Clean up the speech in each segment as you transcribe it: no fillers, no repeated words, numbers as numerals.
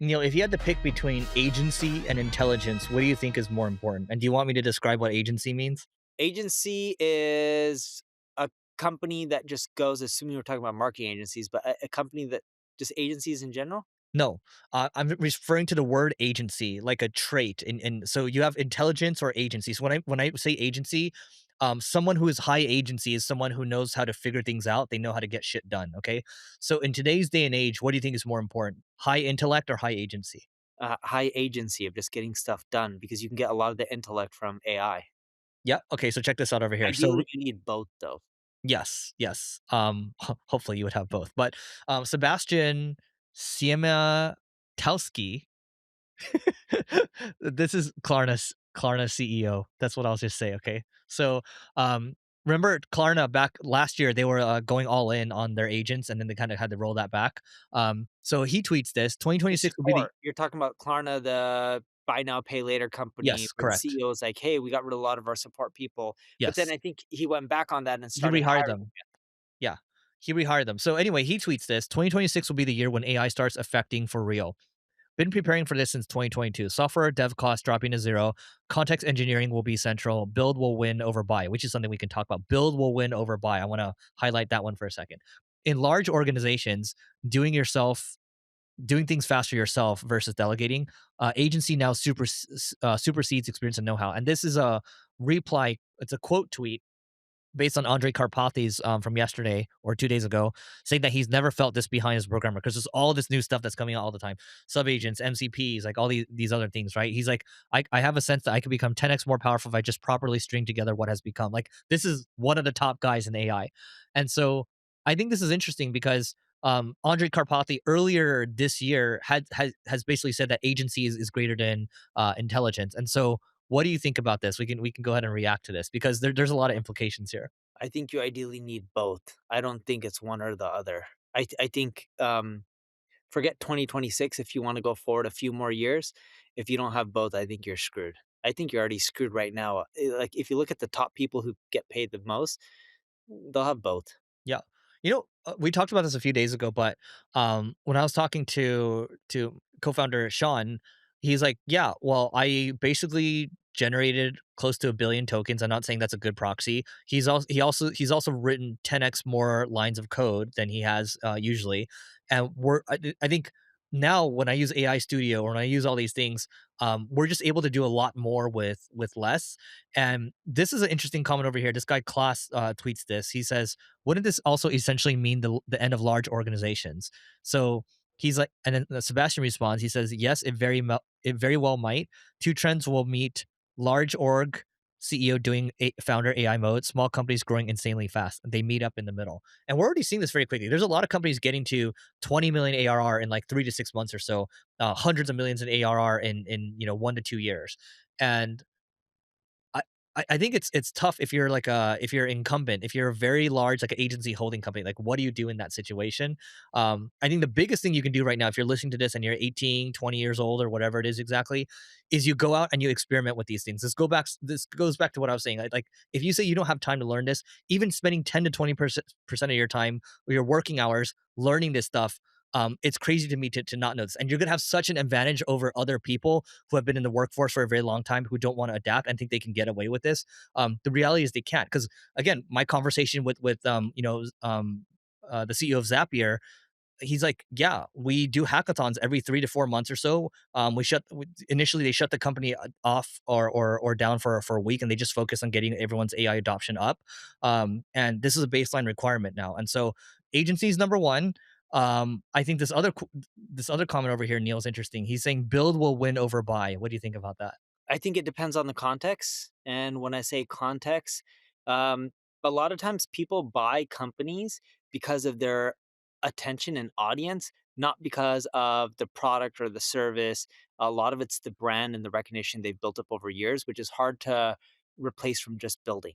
Neil, if you had to pick between agency and intelligence, what do you think is more important? And do you want me to describe what agency means? Agency is a company that just goes, assuming we're talking about marketing agencies, but a company that just agencies in general? No, I'm referring to the word agency, like a trait. And so you have intelligence or agency. So when I say agency, someone who is high agency is someone who knows how to figure things out. They know how to get shit done. Okay. So in today's day and age, what do you think is more important? High intellect or high agency? High agency of just getting stuff done because you can get a lot of the intellect from AI. Yeah. Okay. So check this out over here. So Ideally, you need both though. yes, yes. Hopefully you would have both. But Sebastian Siemiatowski, this is Klarna CEO. That's what I'll just say. Okay. So remember Klarna back last year, they were going all in on their agents, and then they kind of had to roll that back. So he tweets this: Just 2026 will be the. support. You're talking about Klarna, the buy now, pay later company Yes, where the correct. CEO is like, "Hey, we got rid of a lot of our support people." But then Yes, I think he went back on that and he started rehired hiring. them. Yeah, he rehired them. So anyway, he tweets this: 2026 will be the year when AI starts affecting for real. Been preparing for this since 2022. Software dev costs dropping to zero. Context engineering will be central. Build will win over buy, which is something we can talk about. Build will win over buy. I want to highlight that one for a second. In large organizations, doing things faster yourself versus delegating, agency now supersedes experience and know-how. And this is a reply. It's a quote tweet based on Andre Karpathy's from yesterday or 2 days ago, saying that he's never felt this behind his programmer because there's all this new stuff that's coming out all the time, subagents, MCPs, like all these other things, right? He's like, I have a sense that I could become 10x more powerful if I just properly string together what has become. Like this is one of the top guys in AI, and so I think this is interesting because Andre Karpathy earlier this year has basically said that agency is greater than intelligence, and so what do you think about this? We can go ahead and react to this because there's a lot of implications here. I think you ideally need both. I don't think it's one or the other. I think, forget 2026 if you wanna go forward a few more years. If you don't have both, I think you're screwed. I think you're already screwed right now. Like, if you look at the top people who get paid the most, they'll have both. Yeah. We talked about this a few days ago, but when I was talking to co-founder Sean, he's like, "Yeah, well, I basically generated close to a billion tokens. I'm not saying that's a good proxy. He's also written 10x more lines of code than he has usually, and I think now when I use AI Studio or when I use all these things, we're just able to do a lot more with less. And this is an interesting comment over here. This guy Klaas tweets this. He says, wouldn't this also essentially mean the end of large organizations? So he's like, and then Sebastian responds. He says, yes, it very well might. Two trends will meet: large org CEO doing founder AI mode, small companies growing insanely fast. They meet up in the middle, and we're already seeing this very quickly. There's a lot of companies getting to 20 million ARR in like 3 to 6 months or so, hundreds of millions in ARR in 1 to 2 years, and I I think it's tough if you're like if you're incumbent, if you're a very large like an agency holding company, like what do you do in that situation? I think the biggest thing you can do right now if you're listening to this and you're 18, 20 years old or whatever it is exactly, is you go out and you experiment with these things. This goes back to what I was saying. Like if you say you don't have time to learn this, even spending 10 to 20% of your time or your working hours learning this stuff, it's crazy to me to not know this. And you're gonna have such an advantage over other people who have been in the workforce for a very long time who don't want to adapt and think they can get away with this. The reality is they can't because again, my conversation with the CEO of Zapier, he's like, yeah, we do hackathons every 3 to 4 months or so. Initially they shut the company off or down for a week, and they just focus on getting everyone's AI adoption up. And this is a baseline requirement now. And so agencies number one. I think this other comment over here, Neil, is interesting. He's saying build will win over buy. What do you think about that? I think it depends on the context, and when I say context, um, a lot of times people buy companies because of their attention and audience, not because of the product or the service. A lot of it's the brand and the recognition they've built up over years, which is hard to replace from just building.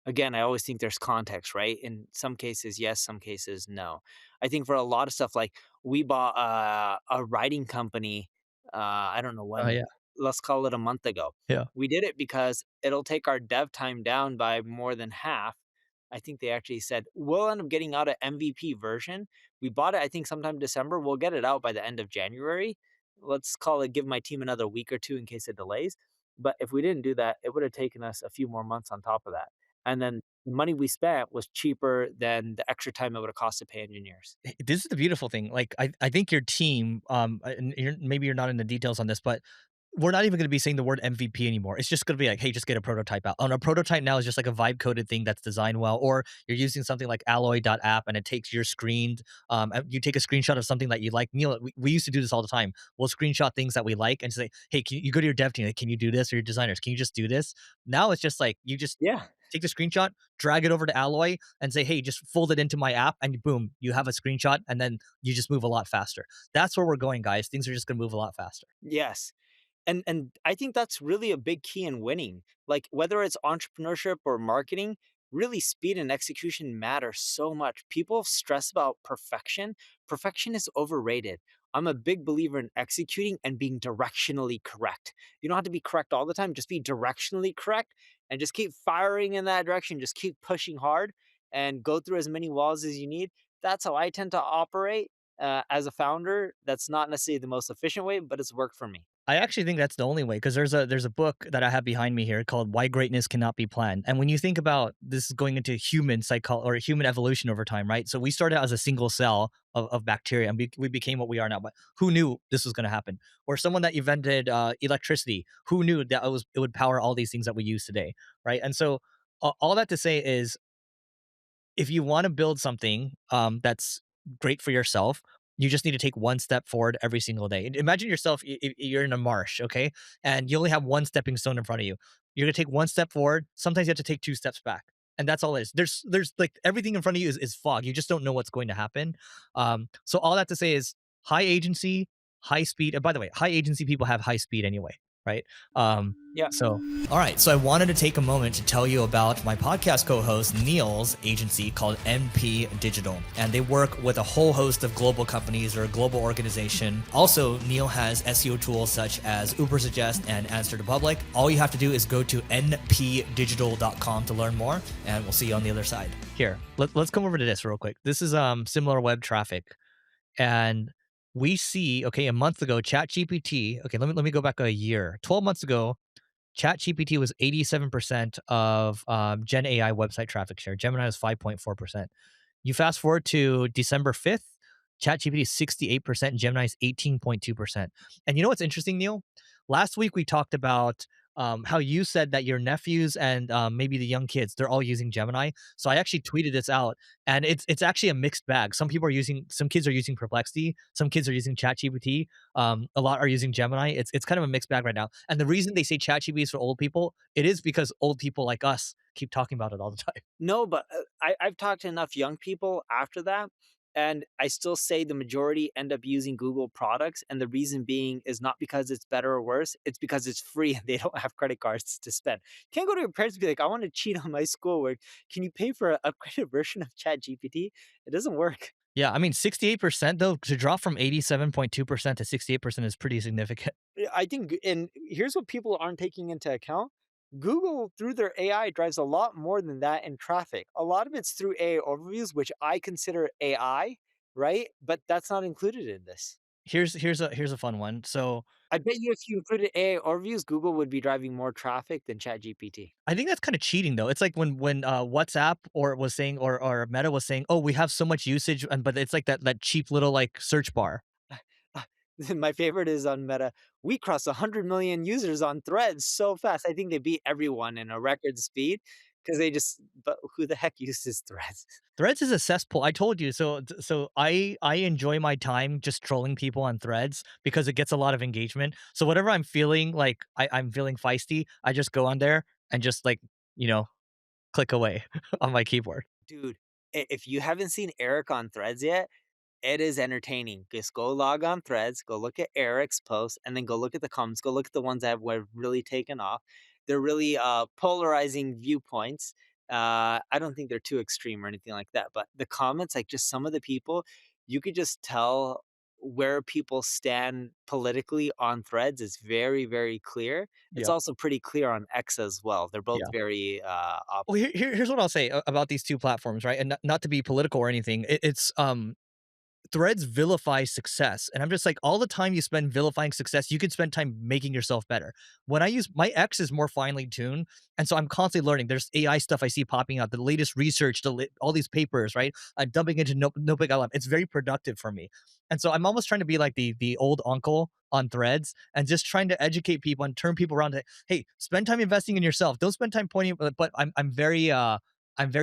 Again, I always think there's context, right? In some cases, yes, some cases, no. I think for a lot of stuff, like we bought a writing company, I don't know Oh when, yeah, let's call it a month ago. yeah, We did it because it'll take our dev time down by more than half. I think they actually said, "We'll end up getting out a MVP version." We bought it, I think, sometime December. We'll get it out by the end of January. Let's call it, give my team another week or 2 in case it delays. But if we didn't do that, it would have taken us a few more months on top of that. And then the money we spent was cheaper than the extra time it would have cost to pay engineers. This is the beautiful thing. Like, I think your team, and maybe you're not in the details on this, but we're not even going to be saying the word MVP anymore. It's just going to be like, hey, just get a prototype out. And a prototype now is just like a vibe coded thing that's designed well, or you're using something like Alloy.app and it takes your screened, you take a screenshot of something that you like. Neil, we used to do this all the time. We'll screenshot things that we like and say, hey, you go to your dev team, like, can you do this? Or your designers, can you just do this? Now it's just like, you just Yeah. take the screenshot, drag it over to Alloy and say, hey, just fold it into my app. And boom, you have a screenshot and then you just move a lot faster. That's where we're going, guys. Things are just going to move a lot faster. Yes. And I think that's really a big key in winning. Like, whether it's entrepreneurship or marketing, really speed and execution matter so much. People stress about perfection. Perfection is overrated. I'm a big believer in executing and being directionally correct. You don't have to be correct all the time, just be directionally correct and just keep firing in that direction. Just keep pushing hard and go through as many walls as you need. That's how I tend to operate as a founder. That's not necessarily the most efficient way, but it's worked for me. I actually think that's the only way because there's a book that I have behind me here called Why Greatness Cannot Be Planned. And when you think about this is going into human psychology or human evolution over time, right? So we started out as a single cell of bacteria and we became what we are now. But who knew this was going to happen? Or someone that invented electricity, who knew that it would power all these things that we use today, right? And so all that to say is if you want to build something that's great for yourself, you just need to take one step forward every single day. Imagine yourself, you're in a marsh, okay? And you only have one stepping stone in front of you. You're going to take one step forward. Sometimes you have to take two steps back. And that's all it is. There's like everything in front of you is fog. You just don't know what's going to happen. So all that to say is high agency, high speed. And by the way, high agency people have high speed anyway, right? Um, Yeah. so all right, so I wanted to take a moment to tell you about my podcast co-host Neil's agency called NP Digital, and they work with a whole host of global companies or a global organization. Also, Neil has SEO tools such as Ubersuggest and Answer to Public. All you have to do is go to npdigital.com to learn more, and we'll see you on the other side. Here, let's come over to this real quick. This is similar web traffic, and we see okay a month ago ChatGPT. Okay, let me go back a year. 12 months ago, ChatGPT was 87% of Gen AI website traffic share. Gemini was 5.4%. You fast forward to December 5th, ChatGPT is 68%, Gemini is 18.2%. And you know what's interesting, Neil? Last week we talked about how you said that your nephews and maybe the young kids, they're all using Gemini. So I actually tweeted this out, and it's actually a mixed bag. Some kids are using Perplexity, some kids are using ChatGPT, a lot are using Gemini. It's kind of a mixed bag right now. And the reason they say ChatGPT is for old people, it is because old people like us keep talking about it all the time. No, but I've talked to enough young people after that, and I still say the majority end up using Google products. And the reason being is not because it's better or worse, it's because it's free and they don't have credit cards to spend. You can't go to your parents and be like, I want to cheat on my schoolwork. Can you pay for an upgraded version of ChatGPT? It doesn't work. Yeah, I mean, 68% though, to drop from 87.2% to 68% is pretty significant. I think, and here's what people aren't taking into account. Google, through their AI, drives a lot more than that in traffic. A lot of it's through AI overviews, which I consider AI, right? But that's not included in this. Here's a fun one. So I bet you if you included AI overviews, Google would be driving more traffic than ChatGPT. I think that's kind of cheating though. It's like when WhatsApp or was saying or Meta was saying, "Oh, we have so much usage," and but it's like that cheap little like search bar. My favorite is on Meta. We crossed 100 million users on Threads so fast. I think they beat everyone in a record speed because they just, but who the heck uses Threads? Threads is a cesspool. I told you. So I enjoy my time just trolling people on Threads because it gets a lot of engagement. So whatever I'm feeling like I'm feeling feisty, I just go on there and just like, you know, click away on my keyboard. Dude, if you haven't seen Eric on Threads yet, it is entertaining. Just go log on Threads, go look at Eric's posts, and then go look at the comments. Go look at the ones that have really taken off. They're really polarizing viewpoints. I don't think they're too extreme or anything like that, but the comments, like just some of the people, you could just tell. where people stand politically on Threads is very, very clear. It's Yeah, also pretty clear on X as well. They're both yeah. very Well, opposite. here's what I'll say about these 2 platforms, right? And not to be political or anything. It's, Threads vilify success, and I'm just like, all the time you spend vilifying success, you could spend time making yourself better. When I use my X is more finely tuned, and so I'm constantly learning. There's AI stuff I see popping out, the latest research, all these papers, right? I'm dumping into Notebook LM. It's very productive for me, and so I'm almost trying to be like the old uncle on Threads, and just trying to educate people and turn people around to, hey, spend time investing in yourself. Don't spend time pointing. But I'm very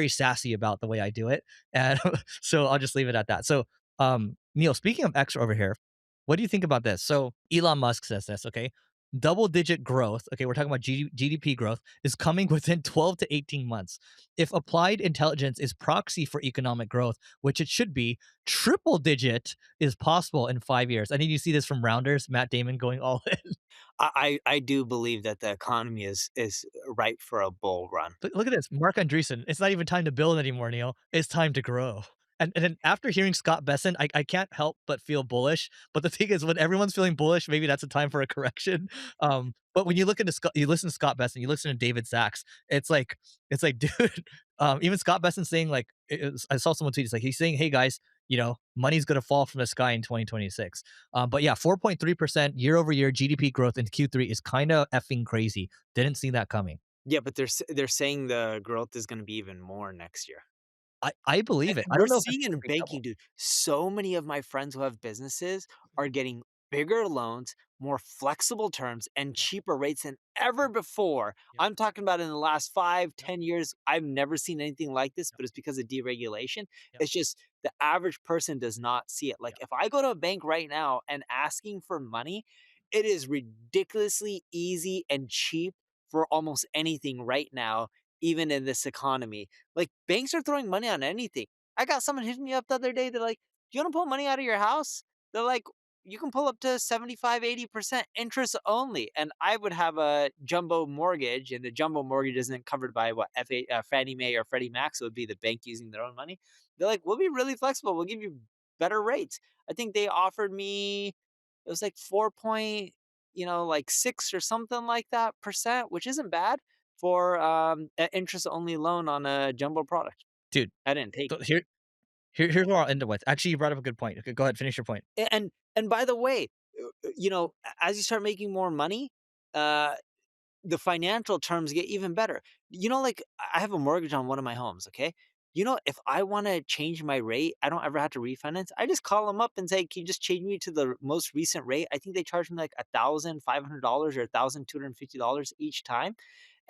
sassy about the way I do it, and so I'll just leave it at that. So Neil, speaking of X over here, what do you think about this? So Elon Musk says this, okay? Double digit growth, okay, we're talking about GDP growth, is coming within 12 to 18 months. If applied intelligence is proxy for economic growth, which it should be, triple digit is possible in 5 years. I think you see this from Rounders, Matt Damon going all in. I do believe that the economy is ripe for a bull run. Look at this, Mark Andreessen. It's not even time to build anymore, Neil. It's time to grow. And then after hearing Scott Besson, I can't help but feel bullish. But the thing is, when everyone's feeling bullish, maybe that's a time for a correction. But when you look into Scott, you listen to Scott Besson, you listen to David Sachs, it's like, dude, even Scott Besson saying like, I saw someone tweet, it's like he's saying, hey guys, money's gonna fall from the sky in 2026. But yeah, 4.3% year over year GDP growth in Q3 is kind of effing crazy. Didn't see that coming. Yeah, but they're saying the growth is gonna be even more next year. I believe it. I We're don't know if it's seeing in gonna be double. banking, dude, so many of my friends who have businesses are getting bigger loans, more flexible terms, and Yep, cheaper rates than ever before. yep, I'm talking about in the last five, yep, 10 years. I've never seen anything like this, yep, but it's because of deregulation. yep, It's just the average person does not see it. Like yep. if I go to a bank right now and asking for money, it is ridiculously easy and cheap for almost anything right now, even in this economy. Like banks are throwing money on anything. I got someone hitting me up the other day. They're like, "Do you want to pull money out of your house?" They're like, "You can pull up to 75, 80% interest only." And I would have a jumbo mortgage, and the jumbo mortgage isn't covered by what Fannie Mae or Freddie Mac, so it would be the bank using their own money. They're like, "We'll be really flexible. We'll give you better rates." I think they offered me, it was like 6 or something like that percent, which isn't bad for an interest only loan on a jumbo product. Dude, I didn't take so it. here's what I'll end it with. Actually, you brought up a good point. Okay, go ahead, finish your point. And by the way, as you start making more money, uh, the financial terms get even better. Like I have a mortgage on one of my homes, okay? If I want to change my rate, I don't ever have to refinance. I just call them up and say, "Can you just change me to the most recent rate?" I think they charge me like $1,500 or $1,250 each time,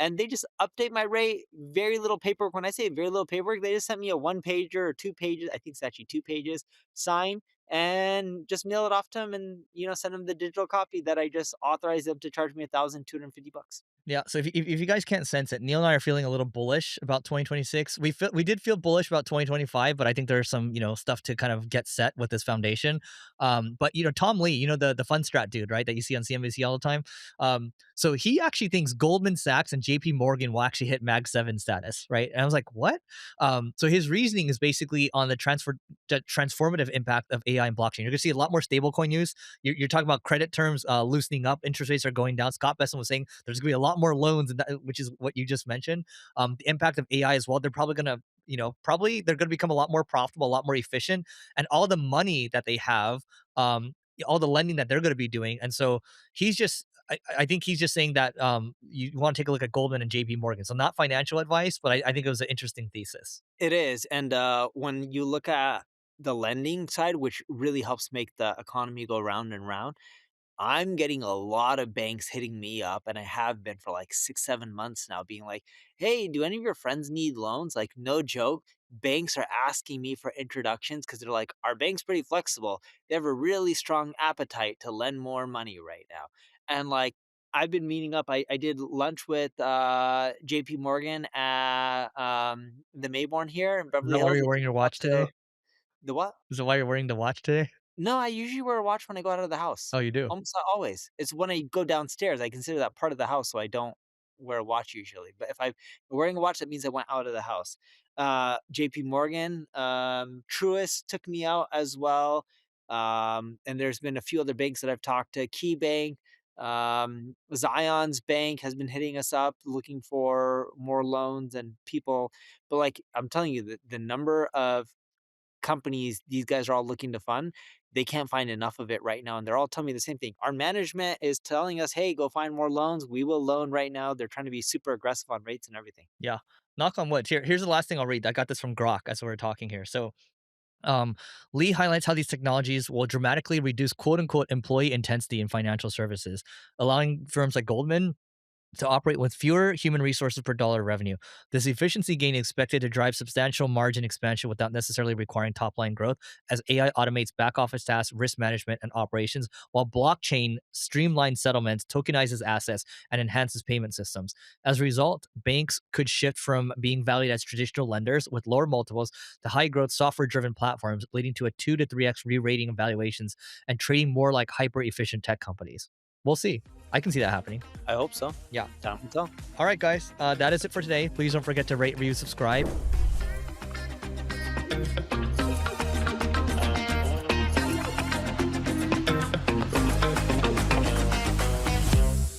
and they just update my rate. Very little paperwork. When I say very little paperwork, they just sent me a one pager or 2 pages. I think it's actually 2 pages. Sign and just mail it off to them, and send them the digital copy that I just authorized them to charge me $1,250. Yeah, so if you guys can't sense it, Neil and I are feeling a little bullish about 2026. We did feel bullish about 2025, but I think there's some, stuff to kind of get set with this foundation. But Tom Lee, the fun strat dude, right, that you see on CNBC all the time. So he actually thinks Goldman Sachs and JP Morgan will actually hit Mag 7 status, right? And I was like, "What?" So his reasoning is basically on the transformative impact of AI and blockchain. You're going to see a lot more stablecoin use. You're talking about credit terms loosening up, interest rates are going down. Scott Besson was saying there's going to be a lot more loans, which is what you just mentioned. The impact of AI as well. They're probably going to, they're going to become a lot more profitable, a lot more efficient, and all the money that they have, all the lending that they're going to be doing. And so he's just, I think he's just saying that you want to take a look at Goldman and JP Morgan. So not financial advice, but I think it was an interesting thesis. It is, and when you look at the lending side, which really helps make the economy go round and round, I'm getting a lot of banks hitting me up, and I have been for like 6, 7 months now, being like, "Hey, do any of your friends need loans?" Like, no joke. Banks are asking me for introductions because they're like, "Our bank's pretty flexible. They have a really strong appetite to lend more money right now." And like, I've been meeting up. I did lunch with JP Morgan at the Mayborn here in Is Beverly that why Hills. you're I wearing took your them out watch to today? the what? Is that why you're wearing the watch today? No, I usually wear a watch when I go out of the house. Oh, you do. Almost always. It's when I go downstairs, I consider that part of the house, so I don't wear a watch usually. But if I'm wearing a watch, that means I went out of the house. JP Morgan, Truist took me out as well. And there's been a few other banks that I've talked to. Key Bank, Zion's Bank has been hitting us up looking for more loans and people. But like I'm telling you, the number of companies these guys are all looking to fund, they can't find enough of it right now. And they're all telling me the same thing. Our management is telling us, hey, go find more loans. We will loan right now. They're trying to be super aggressive on rates and everything. Yeah. Knock on wood. Here's the last thing I'll read. I got this from Grok as we were talking here. So um, Lee highlights how these technologies will dramatically reduce quote unquote employee intensity in financial services, allowing firms like Goldman to operate with fewer human resources per dollar of revenue. This efficiency gain is expected to drive substantial margin expansion without necessarily requiring top line growth as AI automates back office tasks, risk management, and operations, while blockchain streamlines settlements, tokenizes assets, and enhances payment systems. As a result, banks could shift from being valued as traditional lenders with lower multiples to high growth software driven platforms, leading to a 2 to 3x re rating of valuations and trading more like hyper efficient tech companies. We'll see. I can see that happening. I hope so. Yeah. Time will tell. All right, guys. That is it for today. Please don't forget to rate, review, subscribe.